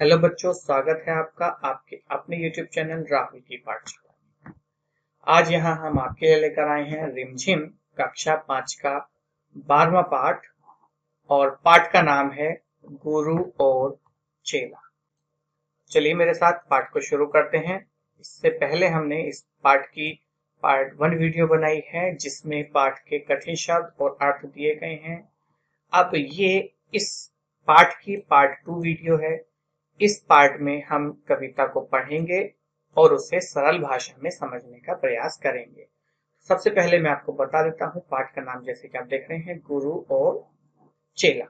Hello बच्चों, स्वागत है आपका आपके अपने YouTube चैनल राहुल की पाठशाला। आज यहाँ हम आपके लिए लेकर आए हैं रिमझिम कक्षा 5 का 12वां पाठ और पाठ का नाम है गुरु और चेला। चलिए मेरे साथ पाठ को शुरू करते हैं। इससे पहले हमने इस पाठ की पार्ट 1 वीडियो बनाई है जिसमें पाठ के कठिन शब्द और अर्थ दिए गए हैं। अब ये इस पाठ की पार्ट 2 वीडियो है। इस पार्ट में हम कविता को पढ़ेंगे और उसे सरल भाषा में समझने का प्रयास करेंगे। सबसे पहले मैं आपको बता देता हूँ पाठ का नाम, जैसे कि आप देख रहे हैं, गुरु और चेला।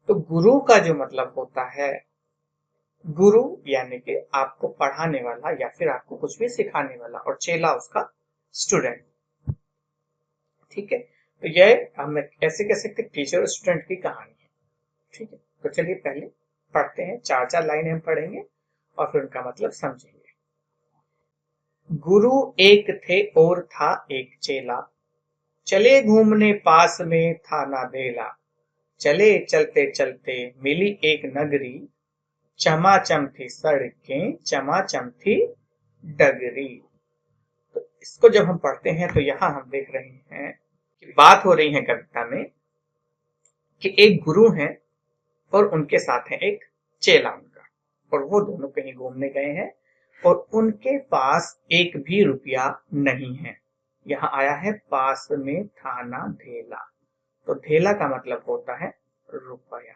तो गुरु का जो मतलब होता है, गुरु यानी कि आपको पढ़ाने वाला या फिर आपको कुछ भी सिखाने वाला, और चेला उसका स्टूडेंट। ठीक है, तो यह हम कैसे कह सकते, टीचर और स्टूडेंट की कहानी है। ठीक है, तो चलिए पहले पढ़ते हैं। चार चार लाइनें हम पढ़ेंगे और फिर उनका मतलब समझेंगे। गुरु एक थे और था एक चेला, चले घूमने पास में था ना बेला। चले चलते चलते मिली एक नगरी, चमाचम थी सड़कें चमाचम थी डगरी। तो इसको जब हम पढ़ते हैं तो यहाँ हम देख रहे हैं कि बात हो रही है कविता में कि एक गुरु है और उनके साथ है एक चेला उनका, और वो दोनों कहीं घूमने गए हैं और उनके पास एक भी रुपया नहीं है। यहाँ आया है पास में था ना धेला, तो धेला का मतलब होता है रुपया।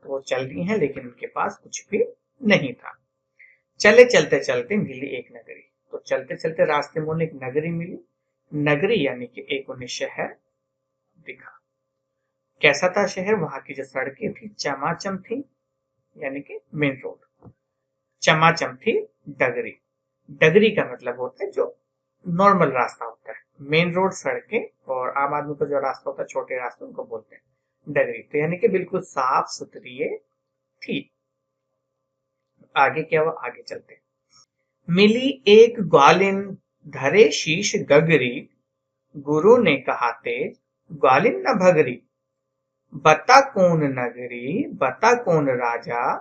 तो वो चल रही हैं लेकिन उनके पास कुछ भी नहीं था। चले चलते चलते मिली एक नगरी, तो चलते चलते रास्ते में उन्हें एक नगरी मिली। नगरी यानी कि एक उन्हें शहर दिखा। कैसा था शहर? वहां की जो सड़कें थी चमाचम थी, यानी कि मेन रोड। चमाचम थी डगरी। डगरी का मतलब होता है जो नॉर्मल रास्ता होता है। मेन रोड सड़कें और आम आदमी का जो रास्ता होता है, छोटे रास्ते, उनको बोलते हैं डगरी। तो यानी कि बिल्कुल साफ सुथरी थी। आगे क्या हुआ, आगे चलते। मिली एक ग्वालिन धरे शीश गगरी, गुरु ने कहा तेज ग्वालिन न भगरी। बता कौन नगरी बता कौन राजा,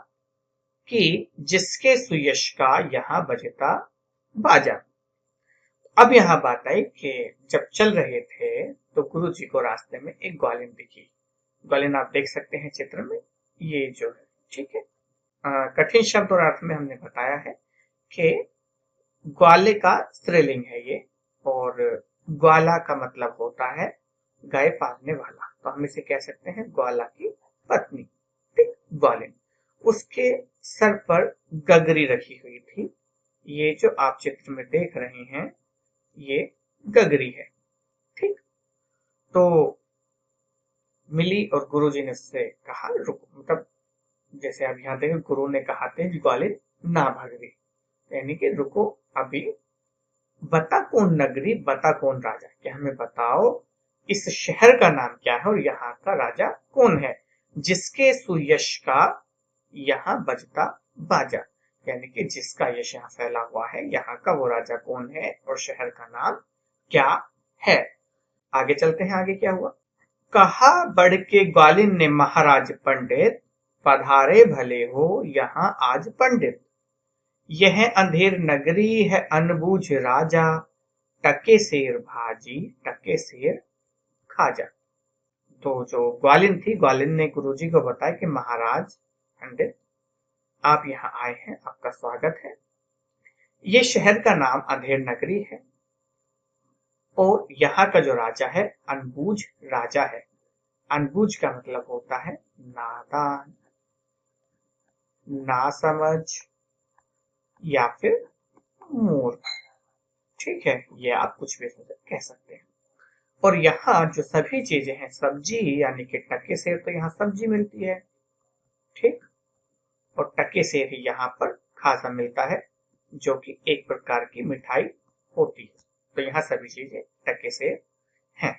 कि जिसके सुयश का यहाँ बजता बाजा। अब यहाँ बात आई कि जब चल रहे थे तो गुरु जी को रास्ते में एक ग्वालिन दिखी। ग्वालिन आप देख सकते हैं चित्र में, ये जो है। ठीक है, कठिन शब्द और अर्थ में हमने बताया है कि ग्वाले का स्त्रीलिंग है ये, और ग्वाला का मतलब होता है गाय पालने वाला। तो हम इसे कह सकते हैं ग्वाला की पत्नी। ठीक, ग्वालिन। उसके सर पर गगरी रखी हुई थी। ये जो आप चित्र में देख रहे हैं ये गगरी है। ठीक, तो मिली और गुरुजी ने उससे कहा रुको, मतलब जैसे आप यहाँ देखें, गुरु ने कहा थे ग्वालिन ना भगरी, यानी कि रुको अभी। बता कौन नगरी बता कौन राजा, कि हमें बताओ इस शहर का नाम क्या है और यहाँ का राजा कौन है, जिसके सुयश का यहाँ बजता बाजा, यानी कि जिसका यश यहाँ फैला हुआ है, यहाँ का वो राजा कौन है और शहर का नाम क्या है। आगे चलते हैं, आगे क्या हुआ। कहा बढ़ के ग्वालिन ने महाराज पंडित, पधारे भले हो यहाँ आज पंडित। यह अंधेर नगरी है अनबूझ राजा, टके शेर भाजी टके शेर खाजा। तो जो ग्वालिन थी, ग्वालिन ने गुरुजी को बताया कि महाराज पंडित आप यहाँ आए हैं, आपका स्वागत है। ये शहर का नाम अंधेर नगरी है और यहाँ का जो राजा है अनबूझ राजा है। अनबूझ का मतलब होता है नादान, नासमझ या फिर मूर्ख। ठीक है, ये आप कुछ भी कह सकते हैं। और यहाँ जो सभी चीजें हैं, सब्जी यानी कि टके सेर, तो यहाँ सब्जी मिलती है। ठीक, और टके सेर ही यहाँ पर खासा मिलता है, जो कि एक प्रकार की मिठाई होती है। तो यहाँ सभी चीजें टके सेर हैं।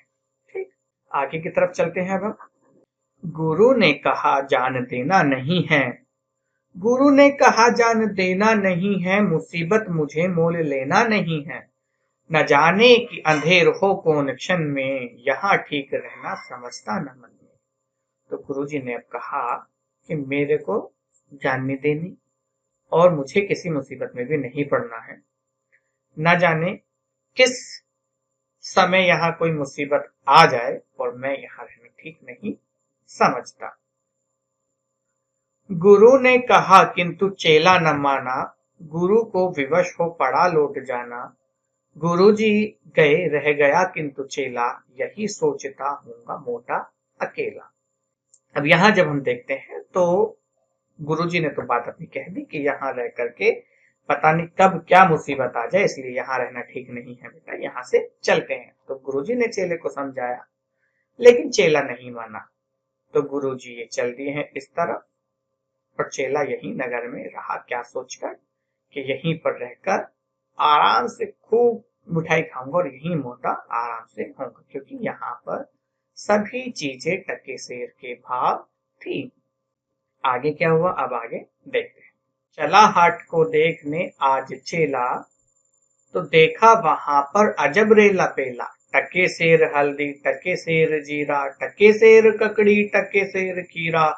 ठीक, आगे की तरफ चलते हैं। अब हम गुरु ने कहा जान देना नहीं है, गुरु ने कहा जान देना नहीं है, मुसीबत मुझे मोल लेना नहीं है। न जाने कि अंधेर हो कौन क्षण में, यहाँ ठीक रहना समझता न मन में। तो गुरुजी ने अब कहा कि मेरे को जानने देनी और मुझे किसी मुसीबत में भी नहीं पड़ना है। न जाने किस समय यहाँ कोई मुसीबत आ जाए और मैं यहाँ रहना ठीक नहीं समझता। गुरु ने कहा किंतु चेला न माना, गुरु को विवश हो पड़ा लौट जाना। गुरुजी गए रह गया किंतु चेला, यही सोचता हूँगा मोटा अकेला। अब यहाँ जब हम देखते हैं तो गुरुजी ने तो बात अपनी कह दी कि यहाँ रह करके पता नहीं कब क्या मुसीबत आ जाए, इसलिए यहाँ रहना ठीक नहीं है बेटा, यहाँ से चलते हैं। तो गुरुजी ने चेले को समझाया, लेकिन चेला नहीं माना। तो गुरुजी ये चल दिए हैं इस तरफ और चेला यही नगर में रहा, क्या सोचकर कि यहीं पर रहकर आराम से खूब मिठाई खाऊंगा और यहीं मोटा आराम से होऊंगा, क्योंकि यहाँ पर सभी चीजें टके सेर के भाव थी। आगे क्या हुआ अब आगे देखते हैं। चला हाट को देखने आज चेला, तो देखा वहां पर अजब रेला पेला। टके सेर हल्दी, टके सेर जीरा, टके सेर ककड़ी, टके सेर खीरा,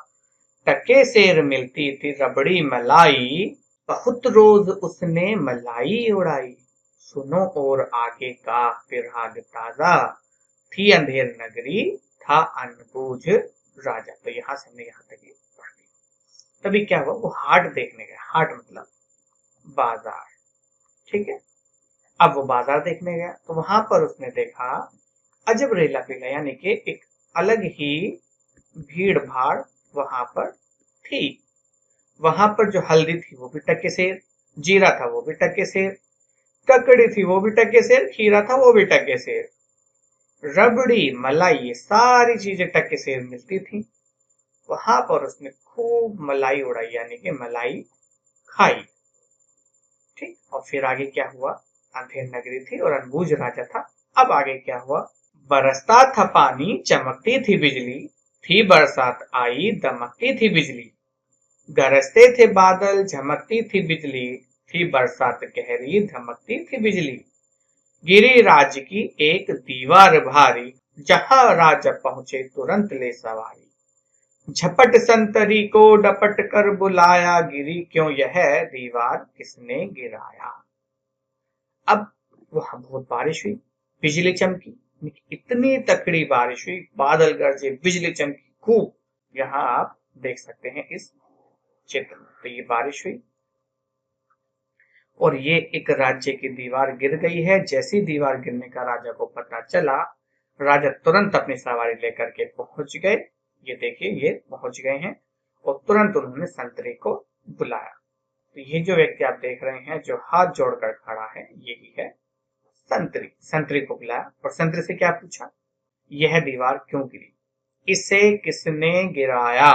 टके सेर मिलती थी रबड़ी मलाई। बहुत रोज उसने मलाई उड़ाई। सुनो और आगे का फिरहाद ताजा, थी अंधेर नगरी था अनबूझ राजा। तो यहां से हमने यहाँ तक पढ़ लिया। तभी क्या हुआ, वो हाट देखने गया। हाट मतलब बाजार, ठीक है। अब वो बाजार देखने गया तो वहां पर उसने देखा अजब रेला पेला, यानी कि एक अलग ही भीड़ भाड़ वहां पर थी। वहां पर जो हल्दी थी वो भी टके सेर, जीरा था वो भी टके सेर, ककड़ी थी वो भी टके सेर, खीरा था वो भी टके सेर, रबड़ी मलाई ये सारी चीजें टके सेर मिलती थी। वहां पर उसने खूब मलाई उड़ाई, यानी कि मलाई खाई, ठीक। और फिर आगे क्या हुआ, अंधेर नगरी थी और अनबूझ राजा था। अब आगे क्या हुआ, बरसता था पानी चमकती थी बिजली, थी बरसात आई दमकती थी बिजली। गरजते थे बादल झमकती थी बिजली, थी बरसात गहरी धमकती थी बिजली। गिरिराज की एक दीवार भारी, जहां राजा पहुंचे तुरंत ले सवारी। झपट संतरी को डपट कर बुलाया, गिरी क्यों यह दीवार किसने गिराया। अब वहां बहुत बारिश हुई, बिजली चमकी, इतनी तकड़ी बारिश हुई, बादल गरजे बिजली चमकी खूब। यहाँ आप देख सकते हैं इस चित्र में। तो ये बारिश हुई और ये एक राज्य की दीवार गिर गई है। जैसी दीवार गिरने का राजा को पता चला, राजा तुरंत अपनी सवारी लेकर के पहुंच गए। ये देखिए ये पहुंच गए हैं और तुरंत उन्होंने संतरी को बुलाया। तो ये जो व्यक्ति आप देख रहे हैं जो हाथ जोड़कर खड़ा है, यही है संतरी। संतरी को बुलाया और संतरी से क्या पूछा, यह दीवार क्यों गिरी, इसे किसने गिराया।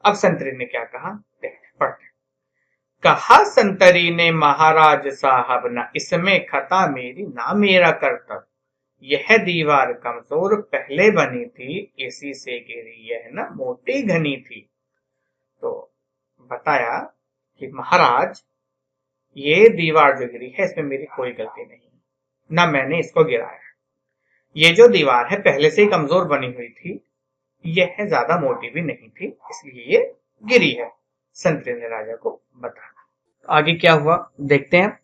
अब संतरी ने क्या कहा, पढ़ते। कहा संतरी ने महाराज साहब, न इसमें खता मेरी ना मेरा कर्तव्य। यह दीवार कमजोर पहले बनी थी, इसी से गिरी यह न मोटी घनी थी। तो बताया कि महाराज ये दीवार जो गिरी है इसमें मेरी कोई गलती नहीं, ना मैंने इसको गिराया। ये जो दीवार है पहले से ही कमजोर बनी हुई थी, यह ज्यादा मोटी भी नहीं थी, इसलिए ये गिरी है। संतरी ने राजा को बताया। आगे क्या हुआ देखते हैं।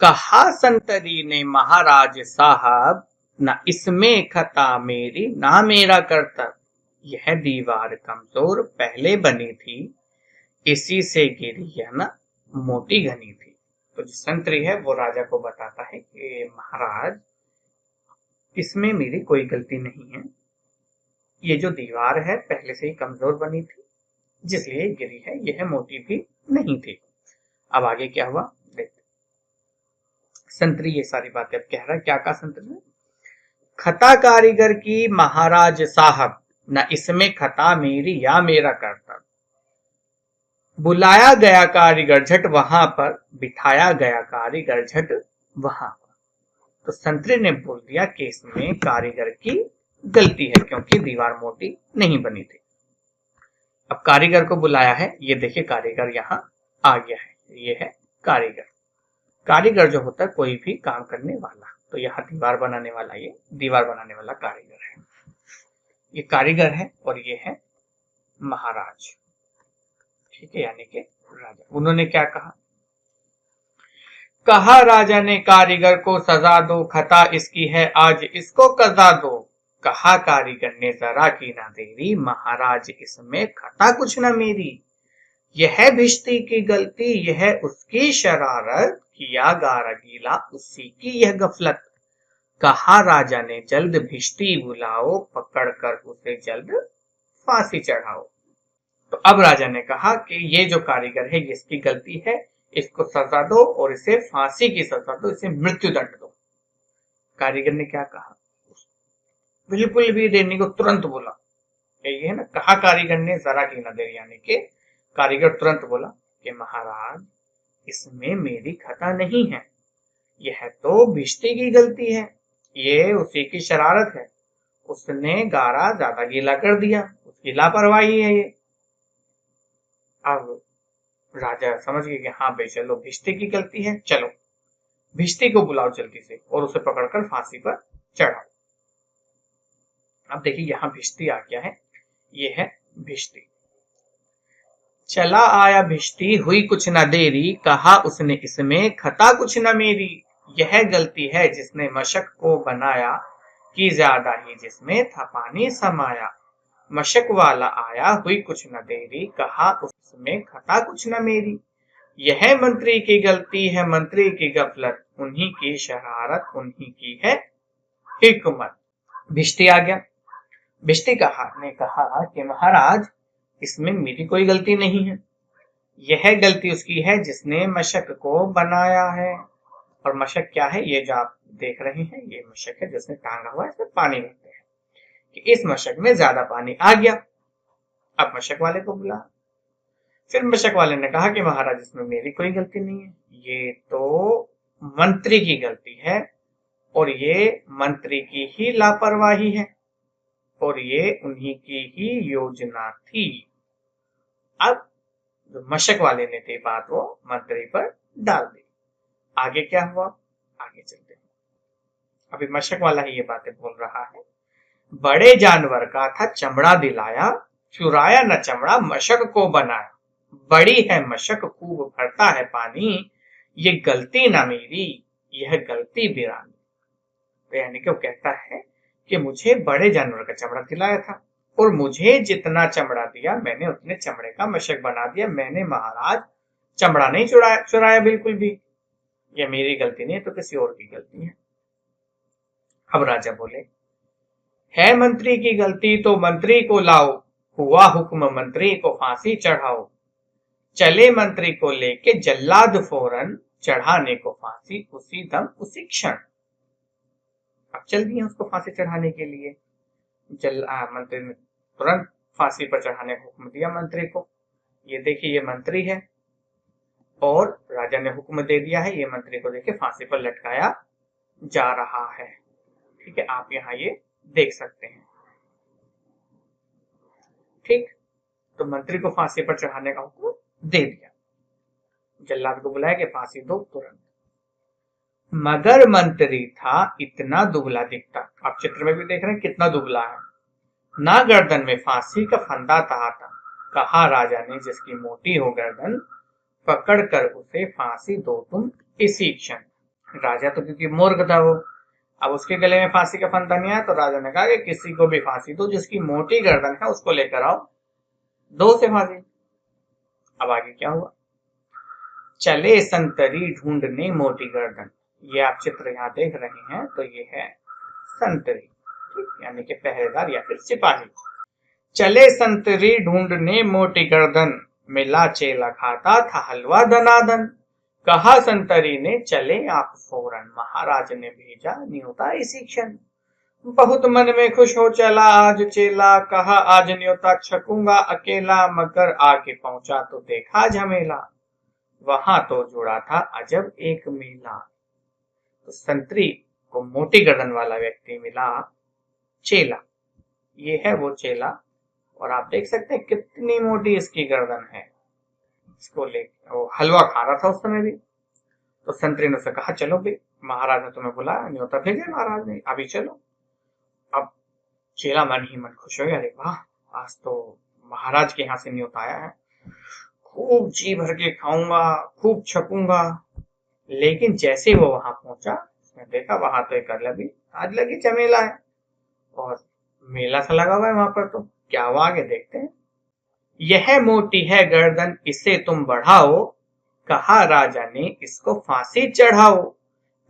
कहा संतरी ने महाराज साहब, न इसमें खता मेरी ना मेरा कर्तव्य। यह दीवार कमजोर पहले बनी थी, इसी से गिरी यह न मोटी घनी थी। तो जो संतरी है वो राजा को बताता है कि महाराज इसमें मेरी कोई गलती नहीं है, ये जो दीवार है पहले से ही कमजोर बनी थी, जिसलिए गिरी है, यह मोटी भी नहीं थी। अब आगे क्या हुआ देखते। संतरी ये सारी बातें अब कह रहा है, क्या कहा संतरी ने, खता कारीगर की महाराज साहब, न इसमें खता मेरी या मेरा कर्तव्य। बुलाया गया कारीगर झट वहां पर, बिठाया गया कारीगर झट वहां पर। तो संतरी ने बोल दिया कि इसमें कारीगर की गलती है, क्योंकि दीवार मोटी नहीं बनी थी। अब कारीगर को बुलाया है, ये देखिए कारीगर यहाँ आ गया है, ये है कारीगर। कारीगर जो होता है कोई भी काम करने वाला, तो यहाँ दीवार बनाने वाला, ये दीवार बनाने वाला कारीगर है। ये कारीगर है और ये है महाराज। ठीक है, यानी कि राजा। उन्होंने क्या कहा? कहा राजा ने कारीगर को सजा दो, खता इसकी है आज इसको कजा दो। कहा कारीगर ने जरा की ना देरी, महाराज इसमें खता कुछ न मेरी। यह भिश्ती की गलती यह उसकी शरारत, किया गारा गीला उसी की यह गफलत। कहा राजा ने जल्द भिश्ती बुलाओ, पकड़ कर उसे जल्द फांसी चढ़ाओ। तो अब राजा ने कहा कि ये जो कारीगर है ये इसकी गलती है, इसको सजा दो और इसे फांसी की सजा दो, इसे मृत्यु दंड दो। कारीगर ने क्या कहा? बिल्कुल भी देने को तुरंत बोला। ये है ना, कहा कारीगर ने जरा की न देर, यानी कि कारीगर तुरंत बोला कि महाराज इसमें मेरी खता नहीं है, यह तो भिश्ती की गलती है, ये उसी की शरारत है, उसने गारा ज्यादा गीला कर दिया, उसकी लापरवाही है ये। अब राजा समझ गए कि हाँ भाई चलो भिश्ती की गलती है, चलो भिश्ती को बुलाओ जल्दी से और उसे पकड़कर फांसी पर चढ़ाओ। अब देखिए यहाँ भिश्ती आ गया है, ये है भिश्ती। चला आया भिश्ती हुई कुछ न देरी, कहा उसने इसमें खता कुछ न मेरी। यह गलती है जिसने मशक को बनाया, कि ज्यादा ही जिसमें था पानी समाया। मशक वाला आया हुई कुछ न देरी, कहा उसमें खता कुछ न मेरी। यह मंत्री की गलती है मंत्री की गफलत, उन्हीं की शरारत उन्हीं की है हिकमत। भिश्ती आ गया। भिश्ती ने कहा कि महाराज इसमें मेरी कोई गलती नहीं है, यह गलती उसकी है जिसने मशक को बनाया है। और मशक क्या है? ये जो आप देख रहे हैं ये मशक है जिसने टांगा हुआ है, इसमें पानी भरते हैं, कि इस मशक में ज्यादा पानी आ गया। अब मशक वाले को बुला। फिर मशक वाले ने कहा कि महाराज इसमें मेरी कोई गलती नहीं है, ये तो मंत्री की गलती है और ये मंत्री की ही लापरवाही है और ये उन्हीं की ही योजना थी। अब जो मशक वाले ने थी बात वो मंत्री पर डाल दी। आगे क्या हुआ? आगे चलते हैं। अभी मशक वाला ही ये बातें बोल रहा है। बड़े जानवर का था चमड़ा दिलाया, चुराया न चमड़ा मशक को बनाया। बड़ी है मशक खूब भरता है पानी, ये गलती ना मेरी यह गलती बिरानी। तो यानी कि वो कहता है कि मुझे बड़े जानवर का चमड़ा दिलाया था और मुझे जितना चमड़ा दिया मैंने उतने चमड़े का मशक बना दिया, मैंने महाराज चमड़ा नहीं चुराया बिल्कुल भी, यह मेरी गलती नहीं है तो किसी और की गलती है। अब राजा बोले, है मंत्री की गलती तो मंत्री को लाओ, हुआ हुक्म मंत्री को फांसी चढ़ाओ। चले मंत्री को लेके जल्लाद फौरन, चढ़ाने को फांसी उसी दम उसी क्षण। अब चल दिए उसको फांसी चढ़ाने के लिए। मंत्री ने तुरंत फांसी पर चढ़ाने का हुक्म दिया मंत्री को। ये देखिए ये मंत्री है और राजा ने हुक्म दे दिया है, ये मंत्री को देखिए फांसी पर लटकाया जा रहा है। ठीक है, आप यहाँ ये देख सकते हैं। ठीक, तो मंत्री को फांसी पर चढ़ाने का हुक्म दे दिया, जल्लाद को बुलाया कि फांसी दो तुरंत। मगर मंत्री था इतना दुबला दिखता, आप चित्र में भी देख रहे हैं कितना दुबला है, ना गर्दन में फांसी का फंदा था। कहा राजा ने जिसकी मोटी हो गर्दन, पकड़ कर उसे फांसी दो तुम इसी क्षण। राजा तो क्योंकि मूर्ख था वो, अब उसके गले में फांसी का फंदा नहीं आया तो राजा ने कहा कि किसी को भी फांसी दो, जिसकी मोटी गर्दन है उसको लेकर आओ, दो से फांसी। अब आगे क्या हुआ? चले संतरी ढूंढने मोटी गर्दन। ये आप चित्र यहाँ देख रहे हैं तो ये है संतरी, यानी कि पहरेदार या फिर सिपाही। चले संतरी ढूंढने मोटी गर्दन, मिला चेला खाता था हलवा दनादन। कहा संतरी ने चले आप फौरन, महाराज ने भेजा न्योता इसी क्षण। बहुत मन में खुश हो चला आज चेला, कहा आज न्योता छकूंगा अकेला। मगर आके पहुंचा तो देखा झमेला, वहां तो जुड़ा था अजब एक मेला। तो संतरी को मोटी गर्दन वाला व्यक्ति मिला, चेला, ये है वो चेला। और आप देख सकते हैं कितनी मोटी इसकी गर्दन है। इसको लेके वो हलवा खा रहा था उस समय भी। तो संतरी ने उसे कहा चलो भाई, महाराज ने तुम्हें बुलाया, न्योता भेजे महाराज ने, अभी चलो। अब चेला मन ही मन खुश हो गया, अरे वाह आज तो महाराज के यहाँ से न्योता आया है, खूब जी भर के खाऊंगा, खूब छकूंगा। लेकिन जैसे वो वहां पहुंचा, उसने देखा वहां तो एक आज लगी चमेला है और मेला सा लगा हुआ है वहां पर। तो क्या हुआ आगे देखते हैं। यह मोटी है गर्दन, इसे तुम बढ़ाओ, कहा राजा ने इसको फांसी चढ़ाओ।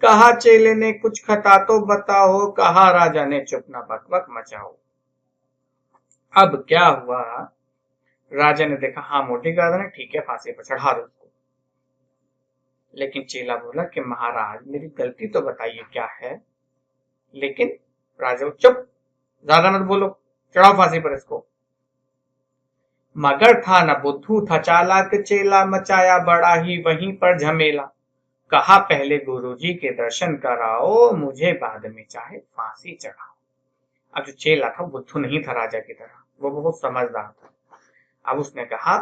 कहा चेले ने कुछ खता तो बताओ, कहा राजा ने चुप न बकबक मचाओ। अब क्या हुआ, राजा ने देखा हाँ मोटी गर्दन है, ठीक है फांसी पर चढ़ा दो उसको। लेकिन चेला बोला कि महाराज मेरी गलती तो बताइए क्या है। लेकिन राजा चुप, ज्यादा मत बोलो, चढ़ाओ फांसी पर इसको। मगर था न बुद्धू था चालाक चेला, मचाया बड़ा ही वहीं पर झमेला। कहा पहले गुरुजी के दर्शन कराओ, मुझे बाद में चाहे फांसी चढ़ाओ। अब जो चेला था बुद्धू नहीं था राजा की तरह, वो बहुत समझदार था। अब उसने कहा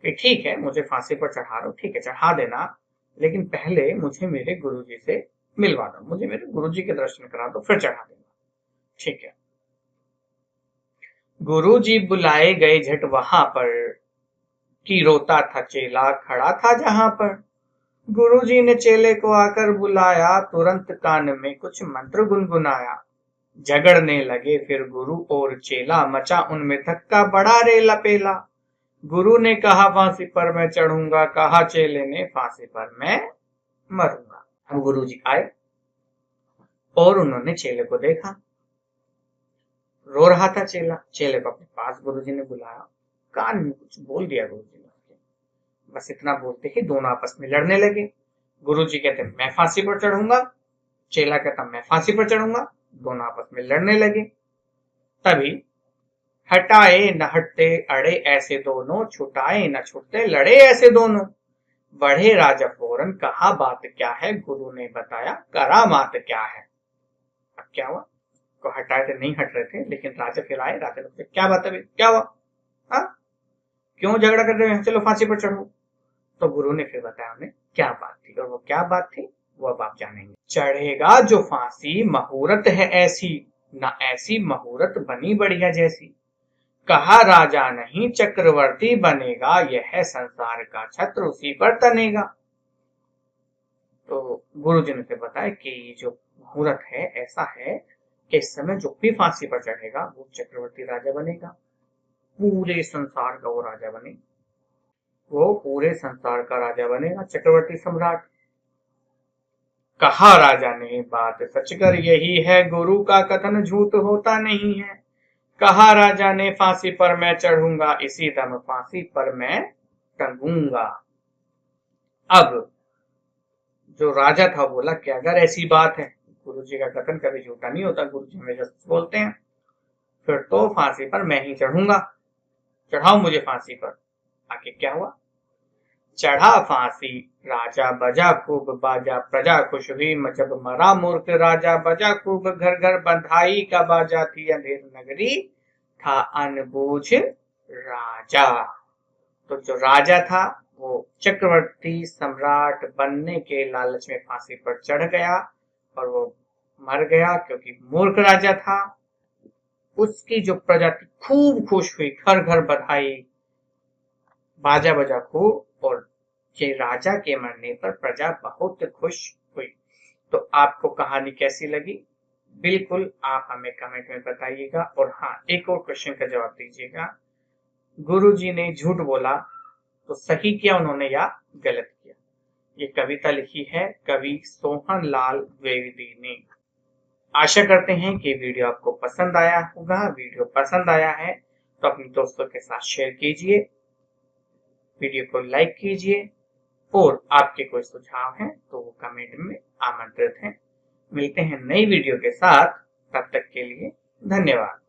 कि ठीक है मुझे फांसी पर चढ़ा दो, ठीक है चढ़ा देना, लेकिन पहले मुझे मेरे गुरुजी से मिलवा दो, मुझे मेरे गुरुजी के दर्शन करा दो, फिर चढ़ा देना। ठीक है। गुरुजी बुलाए गए झट वहां पर, कि रोता था चेला खड़ा था जहां पर। गुरुजी ने चेले को आकर बुलाया, तुरंत कान में कुछ मंत्र गुनगुनाया। झगड़ने लगे फिर गुरु और चेला, मचा उनमें धक्का बड़ा रे लपेला। गुरु ने कहा फांसी पर मैं चढ़ूंगा, कहा चेले ने फांसी पर मैं मरूंगा। अब गुरुजी आए और उन्होंने चेले को देखा, रो रहा था चेला। चेले को अपने पास गुरुजी ने बुलाया, कान में कुछ बोल दिया गुरुजी ने। बस इतना बोलते ही दोनों आपस में लड़ने लगे। गुरुजी कहते मैं फांसी पर चढ़ूंगा, चेला कहता मैं फांसी पर चढ़ूंगा, दोनों आपस में लड़ने लगे। तभी हटाए न हटते अड़े ऐसे दोनों, छुटाए न छुटते लड़े ऐसे दोनों। बढ़े राजा फौरन, कहा बात क्या है, गुरु ने बताया करामात क्या है। अब क्या हुआ, को हटाए थे नहीं हट रहे थे, लेकिन राजा फिर आए। राजा ने क्या बात है, क्या हुआ, हाँ क्यों झगड़ा कर रहे हैं, चलो फांसी पर चढ़ो। तो गुरु ने फिर बताया उन्हें क्या बात थी, और वो क्या बात थी वो अब आप जानेंगे। चढ़ेगा जो फांसी मुहूर्त है ऐसी, न ऐसी मुहूर्त बनी बढ़िया जैसी। कहा राजा नहीं चक्रवर्ती बनेगा, यह संसार का छत्र उसी पर तनेगा। तो गुरु जी ने फिर बताया कि जो मुहूर्त है ऐसा है कि इस समय जो भी फांसी पर चढ़ेगा वो चक्रवर्ती राजा बनेगा, पूरे संसार का वो राजा बनेगा, वो पूरे संसार का राजा बनेगा, चक्रवर्ती सम्राट। कहा राजा ने बात सच कर यही है, गुरु का कथन झूठ होता नहीं है। कहा राजा ने फांसी पर मैं चढ़ूंगा, इसी दम फांसी पर मैं टंगूंगा। अब जो राजा था बोला कि अगर ऐसी बात है, गुरु जी का कथन कभी झूठा नहीं होता, गुरु जी हमेशा सच बोलते हैं, फिर तो फांसी पर मैं ही चढ़ूंगा, चढ़ाओ मुझे फांसी पर। आगे क्या हुआ, चढ़ा फांसी राजा, बजा खूब बाजा, प्रजा खुश हुई जब मरा मूर्ख राजा। बजा खूब घर घर बधाई का बाजा, थी अंधेर नगरी था अनबूझ राजा। तो जो राजा था वो चक्रवर्ती सम्राट बनने के लालच में फांसी पर चढ़ गया और वो मर गया क्योंकि मूर्ख राजा था। उसकी जो प्रजा थी खूब खुश हुई, घर घर बधाई, बाजा बजा खूब, और ये राजा के मरने पर प्रजा बहुत खुश हुई। तो आपको कहानी कैसी लगी, बिल्कुल आप हमें कमेंट में बताइएगा। और हाँ, एक और क्वेश्चन का जवाब दीजिएगा, गुरुजी ने झूठ बोला तो सही किया उन्होंने या गलत किया। ये कविता लिखी है कवि सोहन लाल द्विवेदी ने। आशा करते हैं कि वीडियो आपको पसंद आया होगा। वीडियो पसंद आया है तो अपने दोस्तों के साथ शेयर कीजिए, वीडियो को लाइक कीजिए, और आपके कोई सुझाव हैं तो वो कमेंट में आमंत्रित हैं। मिलते हैं नई वीडियो के साथ, तब तक के लिए धन्यवाद।